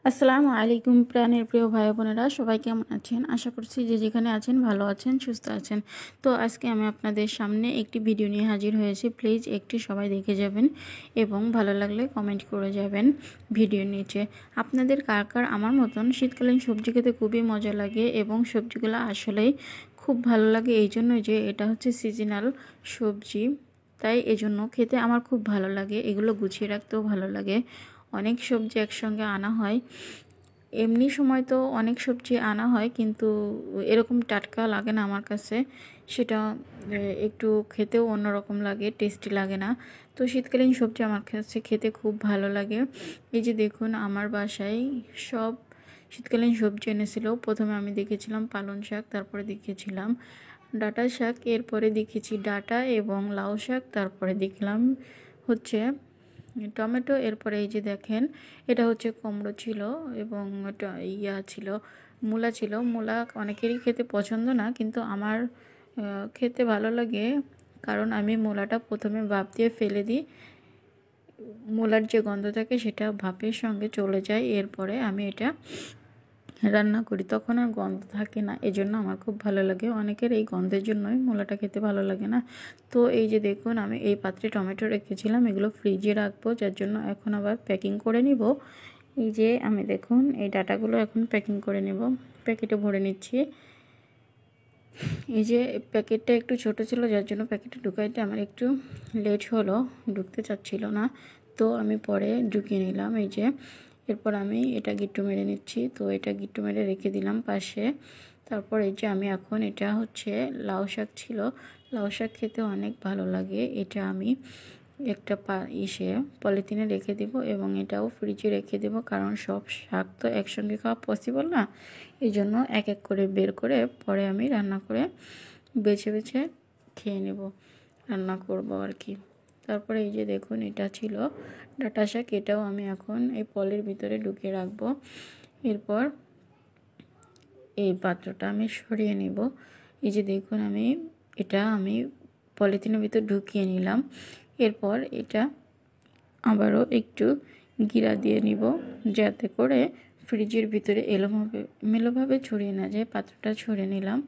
আসসালামু আলাইকুম প্রাণের প্রিয় ভাই বোনেরা, সবাই কেমন আছেন? আশা করছি যে যেখানে আছেন ভালো আছেন, সুস্থ আছেন। তো আজকে আমি আপনাদের সামনে একটি ভিডিও নিয়ে হাজির হয়েছি। প্লিজ একটি সবাই দেখে যাবেন এবং ভালো লাগলে কমেন্ট করে যাবেন ভিডিওর নিচে। আপনাদের কার কার আমার মতন শীতকালীন সবজি খেতে খুবই মজা লাগে এবং সবজিগুলো আসলেই খুব ভালো লাগে, এই জন্যই যে এটা হচ্ছে সিজনাল সবজি, তাই এজন্য খেতে আমার খুব ভালো লাগে। এগুলো গুছিয়ে রাখতেও ভালো লাগে। অনেক সবজি একসঙ্গে আনা হয়, এমনি সময় তো অনেক সবজি আনা হয়, কিন্তু এরকম টাটকা লাগে না আমার কাছে। সেটা একটু খেতেও অন্যরকম লাগে, টেস্টি লাগে না। তো শীতকালীন সবজি আমার কাছে খেতে খুব ভালো লাগে। এই যে দেখুন, আমার বাসায় সব শীতকালীন সবজি এনেছিল। প্রথমে আমি দেখেছিলাম পালং শাক, তারপরে দেখেছিলাম ডাঁটা শাক, এরপরে দেখেছি ডাঁটা এবং লাউ শাক, তারপরে দেখলাম হচ্ছে টমেটো, এরপরে এই যে দেখেন এটা হচ্ছে কুমড়ো ছিল এবং ছিল মূলা ছিল। মূলা অনেকেরই খেতে পছন্দ না, কিন্তু আমার খেতে ভালো লাগে, কারণ আমি মূলাটা প্রথমে ভাপ দিয়ে ফেলে দিই। মূলার যে গন্ধ থাকে সেটা ভাপের সঙ্গে চলে যায়, এরপরে আমি এটা রান্না করি, তখন আর গন্ধ থাকে না। এজন্য আমার খুব ভালো লাগে। অনেকের এই গন্ধের জন্যই মূলাটা খেতে ভালো লাগে না। তো এই যে দেখুন, আমি এই পাত্রে টমেটো রেখেছিলাম, এগুলো ফ্রিজে রাখবো, যার জন্য এখন আবার প্যাকিং করে নিব। এই যে আমি দেখুন এই ডাটাগুলো এখন প্যাকিং করে নেব, প্যাকেটে ভরে নিচ্ছি। এই যে প্যাকেটটা একটু ছোট ছিল, যার জন্য প্যাকেটে ঢুকাইতে আমার একটু লেট হলো, ঢুকতে চাচ্ছিল না। তো আমি পরে ঢুকিয়ে নিলাম। এই যে এরপর আমি এটা গিট্টু মেরে নিচ্ছি। তো এটা গিট্টু মেরে রেখে দিলাম পাশে। তারপর এই যে আমি এখন এটা হচ্ছে লাউ শাক ছিল, লাউ শাক খেতে অনেক ভালো লাগে। এটা আমি একটা পলিথিনে রেখে দেব এবং এটাও ফ্রিজে রেখে দেব, কারণ সব শাক তো একসঙ্গে খাওয়া পসিবল না। এই জন্য এক এক করে বের করে পরে আমি রান্না করে বেছে বেছে খেয়ে নেব, রান্না করব আর কি। তারপরে এই যে দেখুন এটা ছিল ডাঁটা শাক, এটাও আমি এখন এই পলের ভিতরে ঢুকিয়ে রাখবো। এরপর এই পাত্রটা আমি সরিয়ে নিব। এই যে দেখুন আমি পলিথিনের ভিতর ঢুকিয়ে নিলাম। এরপর এটা আবারও একটু গিরা দিয়ে নিব, যাতে করে ফ্রিজের ভিতরে এলোমেলোভাবে ছড়িয়ে না যায়। পাত্রটা ছড়িয়ে নিলাম।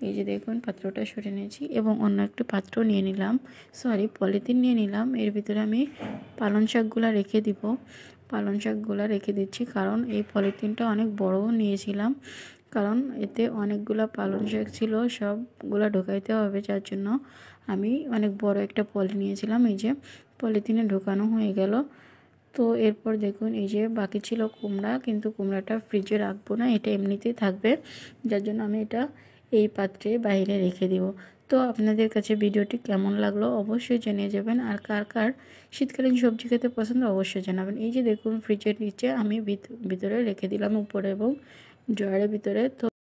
এই যে দেখুন পাত্রটা সরিয়ে নিয়েছি এবং অন্য একটু পাত্র নিয়ে নিলাম, পলিথিন নিয়ে নিলাম। এর ভিতরে আমি পালং শাকগুলো রেখে দিব, পালং শাকগুলো রেখে দিচ্ছি, কারণ এই পলিথিনটা অনেক বড়ও নিয়েছিলাম, কারণ এতে অনেকগুলো পালং শাক ছিল, সবগুলো ঢোকাইতে হবে, যার জন্য আমি অনেক বড় একটা পলি নিয়েছিলাম। এই যে পলিথিনে ঢোকানো হয়ে গেল। তো এরপর দেখুন এই যে বাকি ছিল কুমড়া, কিন্তু কুমড়াটা ফ্রিজে রাখবো না, এটা এমনিতেই থাকবে, যার জন্য আমি এটা এই পাত্রে বাইরে রেখে দেব। তো আপনাদের কাছে ভিডিওটি কেমন লাগলো অবশ্যই জানিয়ে যাবেন, আর কার কার শীতকালীন সবজি খেতে পছন্দ অবশ্যই জানাবেন। এই যে দেখুন ফ্রিজের নিচে আমি ভিতরে রেখে দিলাম, উপরে এবং ড্রয়ারের ভিতরে। তো